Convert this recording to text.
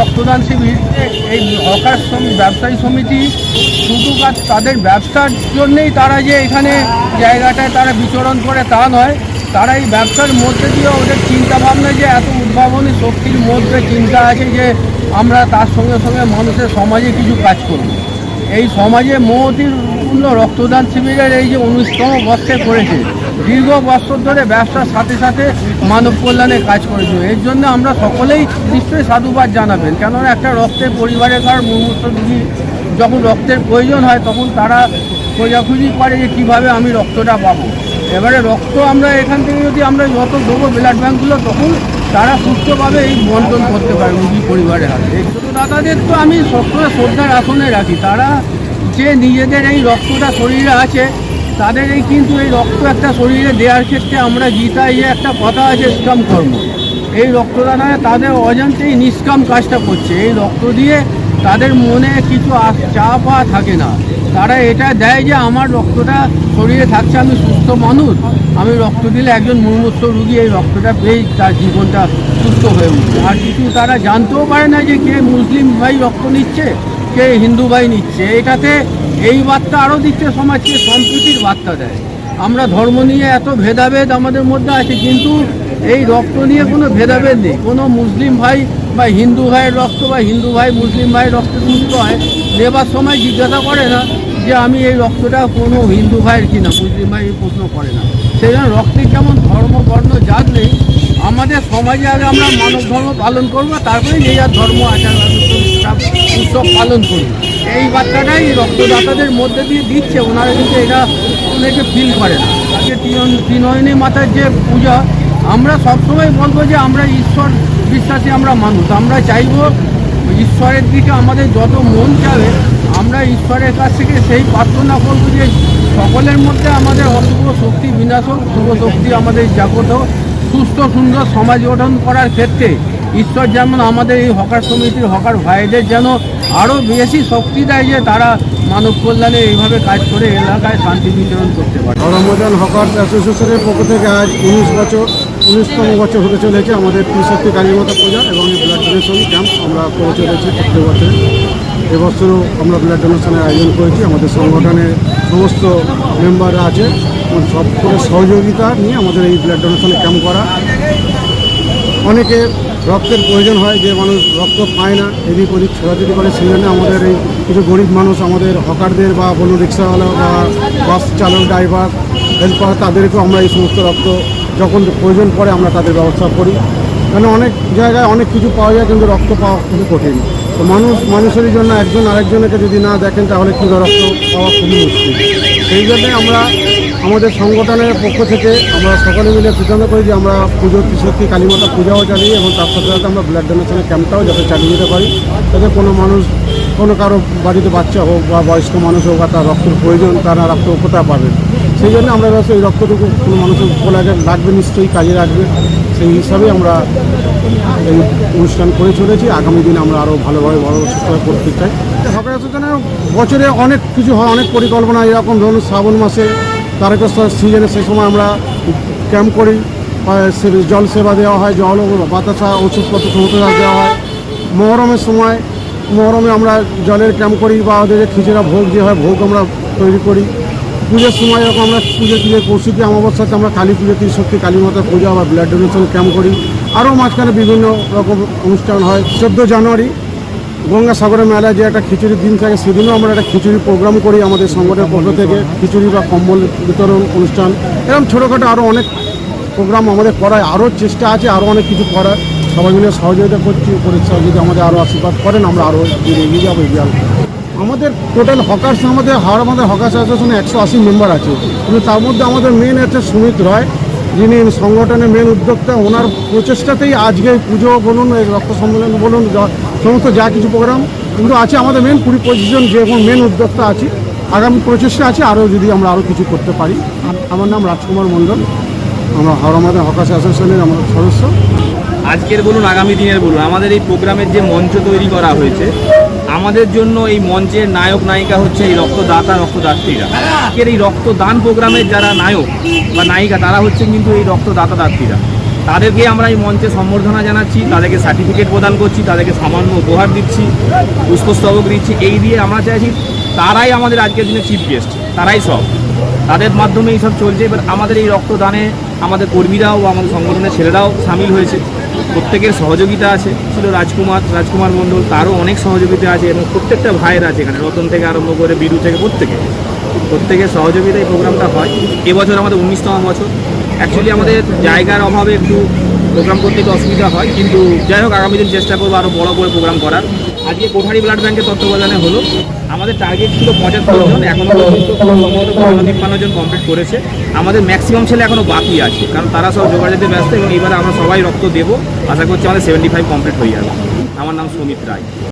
রক্তদান শিবির এই হকার ব্যবসায়ী সমিতি শুধু তাদের ব্যবসার জন্যেই তারা যে এখানে জায়গাটায় তারা বিচরণ করে তা নয়, তারা এই ব্যবসার মধ্যে দিয়ে ওদের চিন্তাভাবনা যে এত উদ্ভাবনী শক্তির মধ্যে চিন্তা আছে যে আমরা তার সঙ্গে সঙ্গে মানুষের সমাজে কিছু কাজ করব। এই সমাজে মহতিপূর্ণ রক্তদান শিবিরের এই যে 19তম বর্ষে করেছে, দীর্ঘ বছর ধরে ব্যবসার সাথে সাথে মানব কল্যাণে কাজ করেছে। এর জন্য আমরা সকলেই নিশ্চয়ই সাধুবাদ জানাবেন, কেননা একটা রক্তের পরিবারের কার মুমূর্ষ রোগী যখন রক্তের প্রয়োজন হয় তখন তারা খোঁজাখুঁজি করে যে কীভাবে আমি রক্তটা পাবো। এবারে রক্ত আমরা এখান থেকে যদি আমরা যত দেবো ব্লাড ব্যাঙ্কগুলো, তখন তারা সুস্থভাবে এই বন্টন করতে পারে রুগী পরিবারের হাতে। এই ছোটোদাতাদের তো আমি সবসময় শ্রদ্ধার আসনে রাখি। তারা যে নিজেদের এই রক্তটা শরীরে আছে, তাদের এই কিন্তু এই রক্ত একটা শরীরে দেওয়ার ক্ষেত্রে আমরা গীতায় যে একটা কথা আছে নিষ্কাম কর্ম, এই রক্তদানে তাদের অজান্তেই নিষ্কাম কাজটা করছে। এই রক্ত দিয়ে তাদের মনে কিছু চাপ থাকে না, তারা এটা দেয় যে আমার রক্তটা শরীরে থাকছে, আমি সুস্থ মানুষ, আমি রক্ত দিলে একজন মুমূর্ষ রুগী এই রক্তটা পেয়ে তার জীবনটা সুস্থ হয়ে উঠছে। আর কিছু তারা জানতেও পারে না যে কে মুসলিম ভাই রক্ত নিচ্ছে, কে হিন্দু ভাই নিচ্ছে। এটাতে এই বার্তা আরও দিচ্ছে সমাজকে, সম্প্রীতির বার্তা দেয়। আমরা ধর্ম নিয়ে এত ভেদাভেদ আমাদের মধ্যে আছে, কিন্তু এই রক্ত নিয়ে কোনো ভেদাভেদ নেই। কোনো মুসলিম ভাই বা হিন্দু ভাইয়ের রক্ত বা হিন্দু ভাই মুসলিম ভাইয়ের রক্ত সুস্থ হয়, নেবার সময় জিজ্ঞাসা করে না যে আমি এই রক্তটা কোনো হিন্দু ভাইয়ের কিনা, মুসলিম ভাই এই প্রশ্ন করে না। সেই জন্য রক্তের যেমন ধর্ম বর্ণ জাত নেই, আমাদের সমাজে আগে আমরা মানব ধর্ম পালন করবো, তারপরে যে যার ধর্ম আচার উৎসব পালন করব। এই বার্তাটাই রক্তদাতাদের মধ্যে দিয়ে দিচ্ছে। ওনারা কিন্তু এটা অনেকে ফিল করে না। আজকে ত্রিনয়নী মাতার যে পূজা, আমরা সবসময় বলবো যে আমরা ঈশ্বর বিশ্বাসী আমরা মানুষ, আমরা চাইব ঈশ্বরের দিকে আমাদের যত মন যাবে আমরা ঈশ্বরের কাছ থেকে সেই প্রার্থনা করবো যে সকলের মধ্যে আমাদের অশুভ শক্তি বিনাশক, শুভ শক্তি আমাদের জাগ্রত, সুস্থ সুন্দর সমাজ গঠন করার ক্ষেত্রে ঈশ্বর যেমন আমাদের এই হকার সমিতির হকার ভাইদের যেন আরও বেশি শক্তি দেয় যে তারা মানব কল্যাণে এইভাবে কাজ করে এলাকায় শান্তি বিতরণ করতে পারে। রমজান হকার অ্যাসোসিয়েশনের পক্ষ থেকে আজ 19তম বছর হতে চলেছে আমাদের ত্রিশক্তি কালীমাতা পূজা এবং এই ব্লাড ডোনেশন ক্যাম্প আমরা করে চলেছি প্রত্যেক বছর। এবছরও আমরা ব্লাড ডোনেশনের আয়োজন করেছি। আমাদের সংগঠনের সমস্ত মেম্বাররা আছে, সব করে সহযোগিতা নিয়ে আমাদের এই ব্লাড ডোনেশনের ক্যাম্প করা। অনেকে রক্তের প্রয়োজন হয়, যে মানুষ রক্ত পায় না, এদিক ওদিক ছোড়াছুড়ি করে, সেই জন্য আমাদের এই কিছু গরিব মানুষ আমাদের হকারদের বা কোনো রিক্সাওয়ালা বা বাস চালক ড্রাইভার হেল্পার, তাদেরকেও আমরা এই সমস্ত রক্ত যখন প্রয়োজন পড়ে আমরা তাদের ব্যবস্থা করি। কারণ অনেক জায়গায় অনেক কিছু পাওয়া যায়, কিন্তু রক্ত পাওয়া খুবই কঠিন। তো মানুষের জন্য একজন আরেকজনকে যদি না দেখেন তাহলে কী রক্ত পাওয়া খুবই মুশকিল। সেই জন্যে আমরা আমাদের সংগঠনের পক্ষ থেকে আমরা সকলে মিলে সিদ্ধান্ত করি যে আমরা পুজো ত্রিশক্তি কালীমাতা পূজাও চালিয়ে এবং তার সাথে সাথে আমরা ব্লাড ডোনেশনের ক্যাম্পটাও যাতে চালিয়ে যেতে পারি, যাতে কোনো মানুষ কোনো কারো বাড়িতে বাচ্চা হোক বা বয়স্ক মানুষ হোক বা তার রক্তের প্রয়োজন, তারা রক্ত কোথায় পাবে। সেই জন্য আমরা এই রক্তটুকু কোনো মানুষের বলে লাগবে, নিশ্চয়ই কাজে লাগবে, সেই হিসাবে আমরা এই অনুষ্ঠান করে চলেছি। আগামী দিনে আমরা আরও ভালোভাবে বড় সুস্থভাবে করতে চাই। হকার অ্যাসোসিয়েশনের বছরে অনেক কিছু হয়, অনেক পরিকল্পনা। এরকম ধরুন শ্রাবণ মাসে তারকেশ্বর সিজনে সেই সময় আমরা ক্যাম্প করি, জল সেবা দেওয়া হয়, জল বাতাসা ওষুধপত্র সমস্ত দেওয়া হয়। মহরমের সময় মহরমে আমরা জলের ক্যাম্প করি, বা ওদের খিচুড়া ভোগ যে হয় ভোগ আমরা তৈরি করি। পুজোর সময় এরকম আমরা পুজো কৌশিকী অমাবস্যাতে আমরা কালী পুজো ত্রিশক্তি কালীমাতার পূজা বা ব্লাড ডোনেশন ক্যাম্প করি। আরও মাঝখানে বিভিন্ন রকম অনুষ্ঠান হয়। 14 জানুয়ারি গঙ্গাসাগরের মেলায় যে একটা খিচুড়ির দিন থাকে, সেদিনও আমরা একটা খিচুড়ি প্রোগ্রাম করি আমাদের সংগঠনের পক্ষ থেকে, খিচুড়ি বা কম্বল বিতরণ অনুষ্ঠান। এরকম ছোটোখাটো আরও অনেক প্রোগ্রাম আমাদের করায়, আরও চেষ্টা আছে আরও অনেক কিছু করার। সবাই মিলে সহযোগিতা করছি, যদি আমাদের আরও আশীর্বাদ করেন আমরা আরও এগিয়ে যাবো। আমাদের টোটাল হকার্স আমাদের হকার্স অ্যাসোসিয়েশনে 180 মেম্বার আছে, কিন্তু তার মধ্যে আমাদের মেন হচ্ছে সুমিত রায়, যিনি সংগঠনের মেন উদ্যোক্তা। ওনার প্রচেষ্টাতেই আজকে পুজো বলুন, এই রক্ত সম্মেলন বলুন, সমস্ত যা কিছু প্রোগ্রাম কিন্তু আছে, আমাদের মেন 25 জন যে মেন উদ্যোক্তা আছে। আগামী প্রচেষ্টা আছে আরও যদি আমরা আরও কিছু করতে পারি। আমার নাম রাজকুমার মণ্ডল, আমরা হাওড়া হকার্স অ্যাসোসিয়েশনের আমরা সদস্য। আজকের বলুন আগামী দিনের বলুন, আমাদের এই প্রোগ্রামের যে মঞ্চ তৈরি করা হয়েছে, আমাদের জন্য এই মঞ্চের নায়ক নায়িকা হচ্ছে এই রক্তদাত্রীরা। আজকের এই রক্তদান প্রোগ্রামের যারা নায়ক বা নায়িকা তারা হচ্ছেন কিন্তু এই রক্তদাত্রীরা। তাদেরকে আমরা এই মঞ্চে সম্বর্ধনা জানাচ্ছি, তাদেরকে সার্টিফিকেট প্রদান করছি, তাদেরকে সামান্য উপহার দিচ্ছি, পুষ্পস্তবক দিচ্ছি। এই দিয়ে আমরা চাইছি তারাই আমাদের আজকের দিনে চিফ গেস্ট, তারাই সব, তাদের মাধ্যমেই সব চলছে। এবার আমাদের এই রক্তদানে আমাদের কর্মীরাও বা আমাদের সংগঠনের ছেলেরাও সামিল হয়েছে, প্রত্যেকের সহযোগিতা আছে। ছিল রাজকুমার মণ্ডল, তারও অনেক সহযোগিতা আছে এবং প্রত্যেকটা ভাইয়ের আছে এখানে, রতন থেকে আরম্ভ করে বিরু থেকে প্রত্যেকের সহযোগিতায় এই প্রোগ্রামটা হয়। এবছর আমাদের 19তম বছর। অ্যাকচুয়ালি আমাদের জায়গার অভাবে একটু প্রোগ্রাম করতে একটু অসুবিধা হয়, কিন্তু যাই হোক আগামী দিন চেষ্টা করবো আরও বড় করে প্রোগ্রাম করার। আজকে কোঠারি ব্লাড ব্যাংকের তত্ত্বাবধানে হলো। আমাদের টার্গেট ছিল 75 জন, এখনও পর্যন্ত সম্ভবত 53 জন কমপ্লিট করেছে। আমাদের ম্যাক্সিমাম ছেলে এখনও বাকি আছে, কারণ তারা সব যোগাযোগে ব্যস্ত এবং এবারে আমরা সবাই রক্ত দেবো। আশা করছি আমাদের 75 কমপ্লিট হয়ে যাবে। আমার নাম সুমিত রায়।